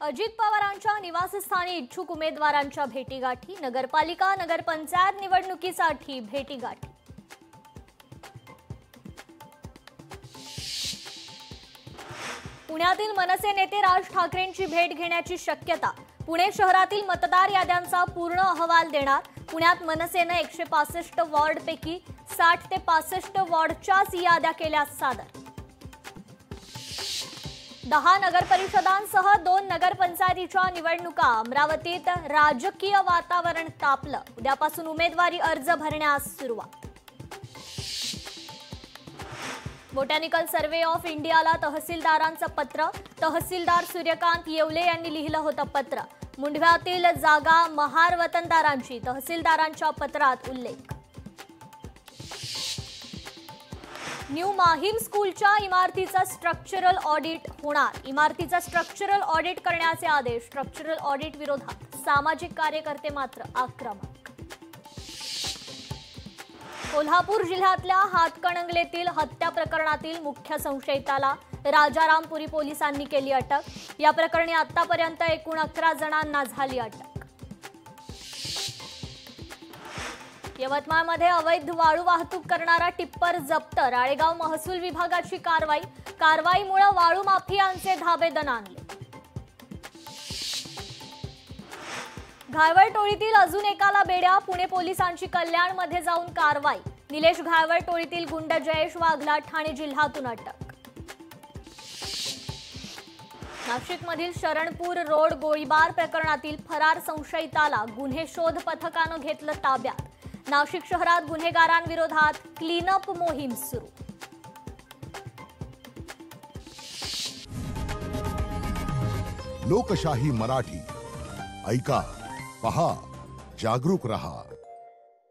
अजित पवारांच्या निवासस्थानी इच्छुक उमेदवारांच्या भेटीगाठी, नगरपालिका नगरपंचायत निवडणुकीसाठी भेटीगाठी। पुण्यातील मनसे नेते राज ठाकरेंची भेट घेण्याची शक्यता। पुणे शहरातील मतदार याद्यांचा पूर्ण अहवाल देणार। पुण्यात मनसेने 165 वॉर्डपैकी 60 ते 65 वॉर्डच्याच याद्या केल्या सादर। 10 नगरपरिषदांसह 2 नगरपंचायतीच्या निवडणुका। अमरावतीत राजकीय वातावरण तापलं। उद्यापासून उमेदवारी अर्ज भरण्यास सुरुवात। बोटॅनिकल सर्वे ऑफ इंडियाला तहसीलदारांचं पत्र। तहसीलदार सूर्यकांत येवले यांनी लिहिलं होतं पत्र। मुंढव्यातील जागा महार वतनदारांची, तहसीलदारांच्या पत्रात उल्लेख। न्यू माहीम स्कूलच्या इमारतीचा स्ट्रक्चरल ऑडिट होणार। इमारतीचा स्ट्रक्चरल ऑडिट करण्याचे आदेश। स्ट्रक्चरल ऑडिट विरोधात सामाजिक कार्यकर्ते मात्र आक्रमक। कोल्हापूर जिल्ह्यातल्या हातकणंगलेतील हत्या प्रकरणातील मुख्य संशयिताला राजारामपुरी पोलिसांनी केली अटक। या प्रकरणी आतापर्यंत एकूण 11 जणांना झाली अटक। यवतमाळमध्ये अवैध वाळू वाहतूक करणारा टिप्पर जप्त। राळेगाव महसूल विभागाची कारवाई। कारवाईमुळे वाळू माफियांचे धाबे दणाणले। घायवळ टोळीतील अजून एकाला बेड्या। पुणे पोलिसांची कल्याणमध्ये जाऊन कारवाई। निलेश घायवळ टोळीतील गुंड जयेश वाघला ठाणे जिल्ह्यातून अटक। नाशिकमधील शरणपूर रोड गोळीबार प्रकरणातील फरार संशयिताला गुन्हे शोध पथकानं घेतलं ताब्यात। नाशिक शहरात गुन्हेगारांविरोधात क्लीनअप मोहीम सुरू। लोकशाही मराठी ऐका, पहा, जागरूक रहा।